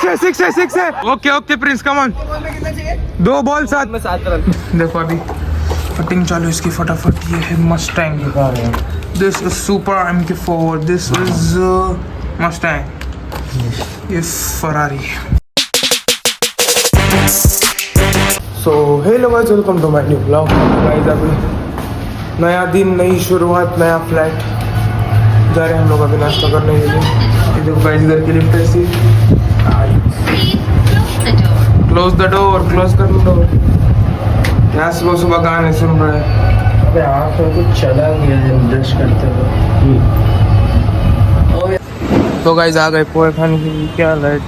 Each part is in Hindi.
सिक्स है। Okay Prince come on. 2 ball 7 run. देखो अभी कटिंग चालू इसकी फटाफट। ये है Mustang. This is super MK4। This is Mustang. ये Ferrari. So hello guys, welcome to my new blog. Guys अभी नया दिन, नई शुरुआत, नया फ्लैट जा रहे हैं हम लोग अभी नाश्ता करने के लिए। ये देखो गाइस, इधर की लिफ्ट है सी। क्लोज द डोर, क्लोज कर दो। यहाँ सुबह सुबह गाने सुन रहे हैं। अबे आँख में कुछ चला गया ब्रश करते हुए। तो गाइस आ गए पोहे खाने के लिए। क्या लाइट।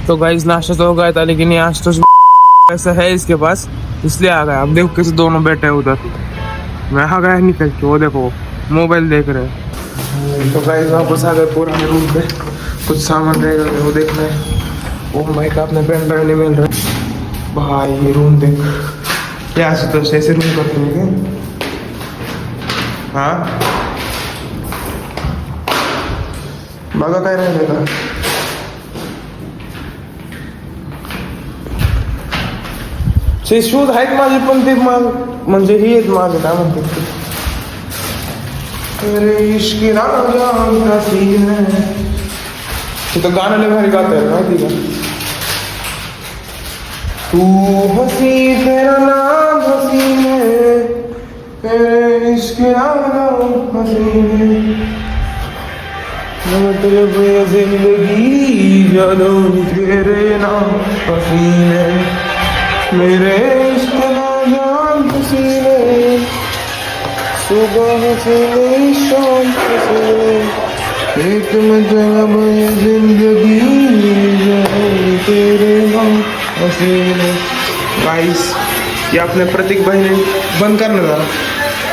तो गाइस नाश्ता तो हो गया था, लेकिन ये आज तो ऐसा है इसके पास, इसलिए आ गया। अब देखो कैसे दोनों बैठे हैं उधर। मैं आ गया निकल के, वो देखो मोबाइल देख रहे हैं। तो गाइस वापस आ गए पुराने रूम पे। कुछ सामान रहेगा वो देखना है। ओ माय गॉड, अपने पेन ड्राइव नहीं मिल रहा भाई। ये रूम देख क्या तो ऐसे रूम करते हैं क्या? हाँ बघा काय राहिलं का? ते शूज आहेत माझे, पण ते म्हणजे ही आहेत माझे, काय म्हणतात ते, अरे इश्क ना जान का सीन है। तिथं गाणं लय भारी गात आहे माहिती का? तू हसी तेरा नाम हसीन है, तेरे इश्क ना जान हसीन है, मतलब ये जिंदगी जानो तेरे नाम हसीन है, मेरे इश्क ना जान हसीन है, सुबह हसीन शाम हसीन, एक मतलब ये जिंदगी जानो तेरे नाम हसीन है। गाइस ये आपने प्रतीक भाई ने बंद करना था।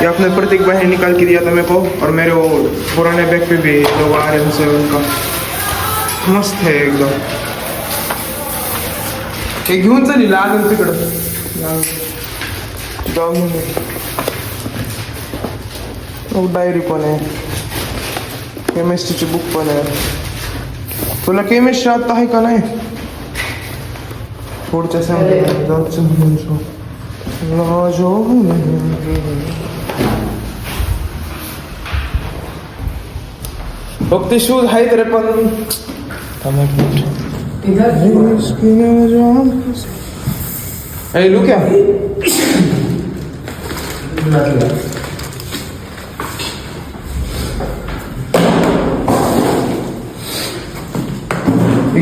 ये आपने प्रतीक भाई ने निकाल के दिया था मेरे को, और मेरे वो पुराने बैग पे भी लोग आ रहे हैं उनका। मस्त है एकदम। हे घेऊन चली लागेल तिकडं जाऊन। डायरी पण आहे, केमिस्ट्रीची बुक पण आहे। तुला केमिस्ट्री आता आहे का नाही? पुढच्या फक्त शूज आहेत रे पण। लू क्या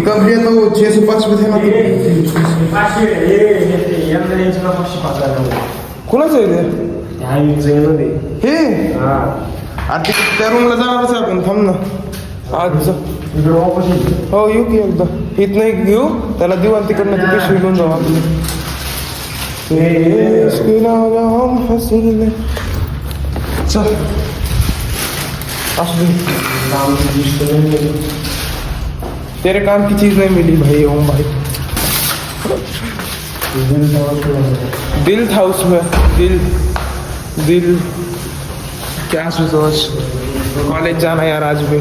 कब लिया था वो? 605 में थे ना? कोणाचं आहे ते? हे आता त्या रूमला जाणारच आपण, थांब ना आज। हो येऊ की एकदा, इथं नाही घेऊ त्याला देऊ आणि तिकडनं ती पिशवी घेऊन जाऊ आपली। चल तेरे काम की चीज नहीं मिली भाई ओम भाई। दिल था उसमें, दिल क्या सोच। कॉलेज जाना यार आज भी।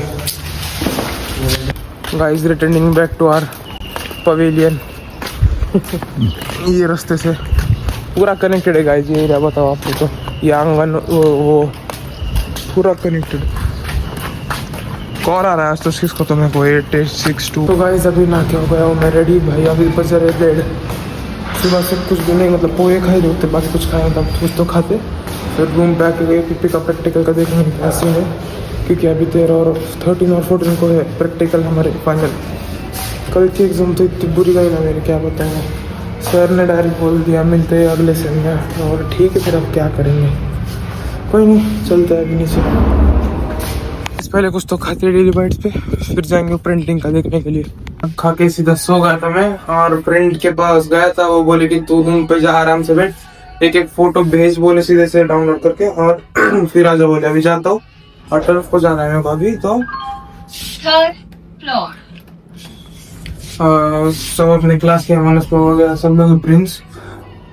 Guys returning back to our pavilion. ये रास्ते से पूरा कनेक्टेड है गाइस ये एरिया। बताओ आपको तो ये आंगन वो पूरा कनेक्टेड। कौन आ रहा है आज तो? किसको तो? मेरे को 8862। तो गाइस अभी ना क्या हो गया हूँ मैं रेडी भाई। अभी बज रहे 1:30। सुबह से कुछ भी नहीं, मतलब पोहे खाए होते, बाकी कुछ खाए तब कुछ तो खाते। फिर रूम पे आके गए पीपी का प्रैक्टिकल का देखने क्या सीन है, क्योंकि अभी 13 और 13 और 14 को है प्रैक्टिकल हमारे फाइनल। कल की एग्जाम तो इतनी बुरी गई ना मेरी, क्या बताऊँ। सर ने डायरेक्ट बोल दिया मिलते हैं अगले सेम में। और ठीक है फिर अब क्या करेंगे, कोई नहीं, चलते हैं अभी नीचे। पहले कुछ तो खाते डेली बाइट्स पे, फिर जाएंगे प्रिंटिंग का देखने के लिए। खा के सीधा सो गया था मैं, और प्रिंट के पास गया था। वो बोले कि तू रूम पे जा आराम से बैठ, एक फोटो भेज बोले सीधे से डाउनलोड करके, और फिर आजा बोले। अभी जाता हूँ और टर्फ को जाना है मेरे को अभी। तो 3rd floor सब अपने क्लास के मानस वगैरह सब लोग प्रिंट्स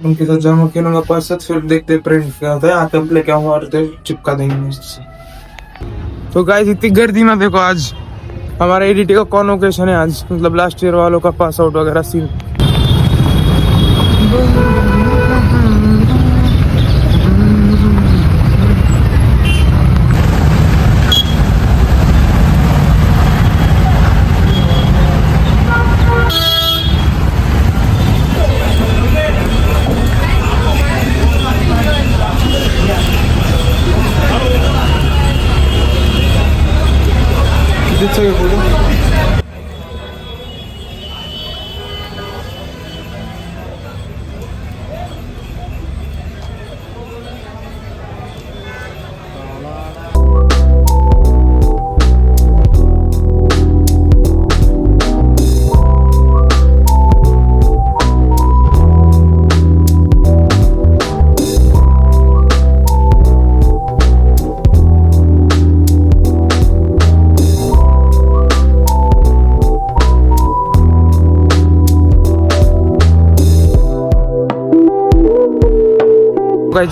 उनके साथ जमा करूँगा परसत। फिर देखते प्रिंट क्या होता है, आते अपने क्या हुआ चिपका देंगे इससे। तो गाइस इतनी गर्दी ना देखो आज, हमारा एडीटी का कौन ओकेशन है आज, मतलब लास्ट ईयर वालों का पास आउट वगैरह सीन।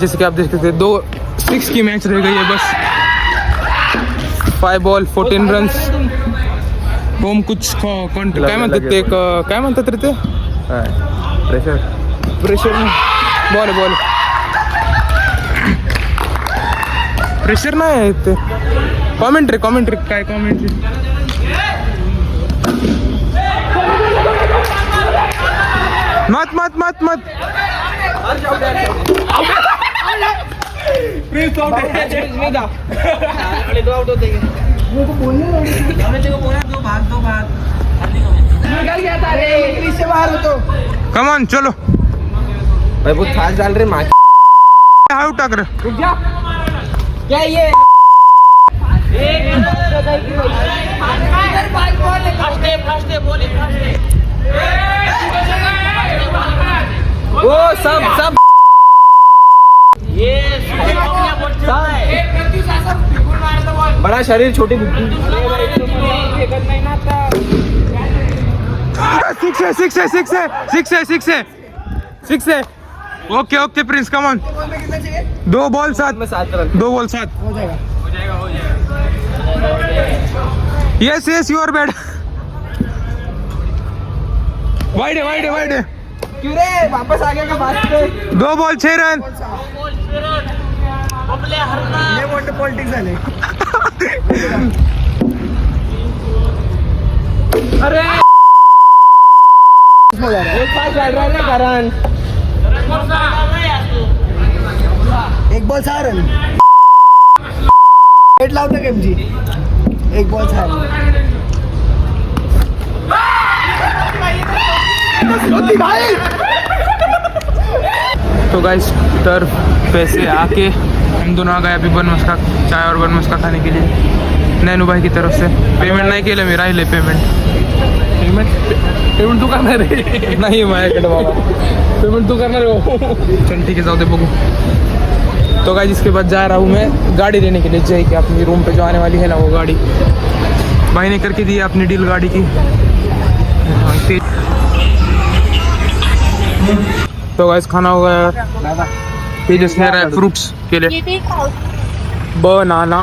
जैसे कि आप देख सकते हैं 2-6 की मैच रह गई है बस। 5 बॉल 14 रन्स होम कुछ काय म्हणतात ते काय म्हणतात रे ते प्रेशर बॉल प्रेशर नाही ते कॉमेंट्री काय कॉमेंट्री मत कम ऑन चलो भाई बहुत फास्ट डाल रहे मार हाउ टकर क्या ये वो सब बड़ा शरीर छोटी बुद्धि। 6 है okay Prince come on 2 ball 7 2 ball 7 हो जाएगा यस योर बैड वाइड है क्यों रे वापस आ गया का बात पे 2 बॉल 6 रन ये मोठे पॉलिटिक्स झाले अरे एक पास डाल रहा है ना करण 1 बॉल 6 रन वेट लावतो केमजी 1 बॉल 6 भाई। तो गाइस तर पैसे आके हम दोनों आ गए अभी बन मस्का चाय और बन मस्का खाने के लिए नैनू भाई की तरफ से। पेमेंट नाही केलं मी राहिले पेमेंट तू करणार रे नाही माझ्याकडे बाबा पेमेंट तू करणार हो चल ठीक है जाओ दे बघू। तो गाइस इसके बाद जा रहा हूँ मैं गाड़ी लेने के लिए जय कि अपनी रूम पे जो आने वाली है ना वो गाड़ी भाई ने करके दी है अपनी डील गाड़ी की। तो गाइस खाना हो गया ये जिसने रहा है फ्रूट्स के लिए बनाना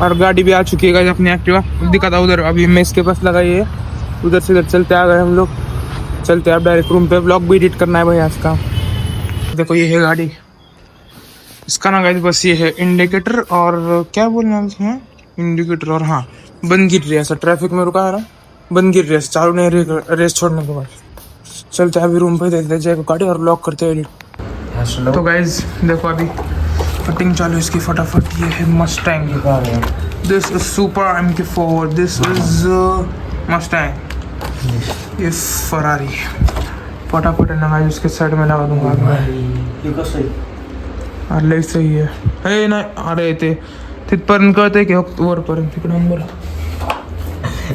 और गाड़ी भी आ चुकी है गाइस अपनी एक्टिवा दिखा था उधर अभी मेस के पास लगाई है उधर से इधर चलते आ गए हम लोग चलते अब डायरेक्ट रूम पे व्लॉग भी एडिट करना है भाई आज का। देखो ये है गाड़ी इसका ना गाइस बस ये है इंडिकेटर और क्या बोलना है इंडिकेटर और हाँ बंद गिर रही है ऐसा ट्रैफिक में रुका है ना बंद गिर रही है चालू नहीं रेस छोड़ने के बाद चलते अभी रूम पे देखते जाएगा गाड़ी और लॉक करते हैं एडिट। तो गाइज देखो अभी कटिंग चालू है इसकी फटाफट। ये है Mustang this is super MK4 this is Mustang ये फरारी फटाफट है ना गाइज उसके साइड में लगा दूंगा अरे सही है हे नाही अरे ते तिथपर्यंत कळतंय की वरपर्यंत तिकडे नंबर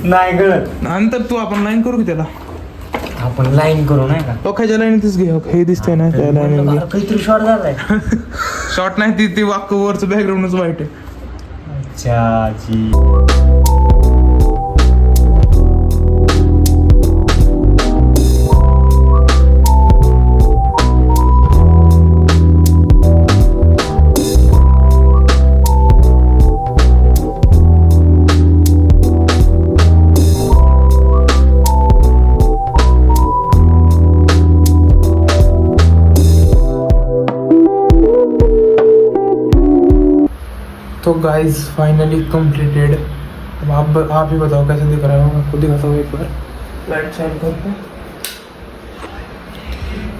नाही कळत नंतर तू आपण लाईन करू की त्याला आपण लाईन करू नाही का ओखाच्या लाईनीतच घे हे दिसतंय ना त्या लाईन काहीतरी शॉर्ट झालाय शॉर्ट नाही ती वाक्य वरचं बॅकग्राऊंडच वाईट आहे अच्छा जी गाइस फाइनली कंप्लीटेड। अब आप ही बताओ कैसे दिख रहा है। मैं आपको दिखाता हूँ एक बार लाइट चालू करके।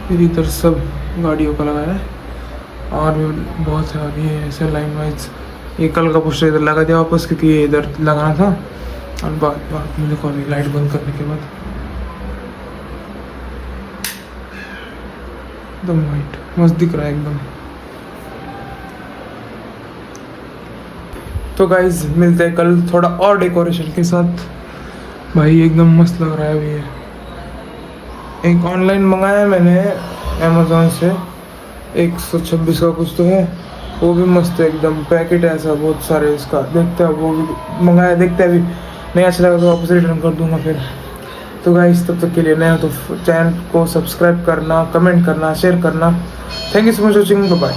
फिर इधर सब गाड़ियों का लगाया है और भी बहुत सारी है ऐसे लाइन वाइज। ये कल का पोस्टर इधर लगा दिया वापस क्योंकि ये इधर लगाना था। और बात में देखो अभी लाइट बंद करने के बाद एकदम वाइट मस्त दिख रहा है एकदम। तो गाइज मिलते हैं कल थोड़ा और डेकोरेशन के साथ। भाई एकदम मस्त लग रहा है अभी ये। एक ऑनलाइन मंगाया है मैंने अमेज़ोन से 126 का कुछ तो है, वो भी मस्त है एकदम। पैकेट है ऐसा बहुत सारे इसका। देखते हैं वो भी मंगाया, देखते हैं अभी नहीं अच्छा लगा तो वापस रिटर्न कर दूंगा फिर। तो गाइस तब तक के लिए नया हो तो चैनल को सब्सक्राइब करना, कमेंट करना, शेयर करना। Thank you so much watching, bye.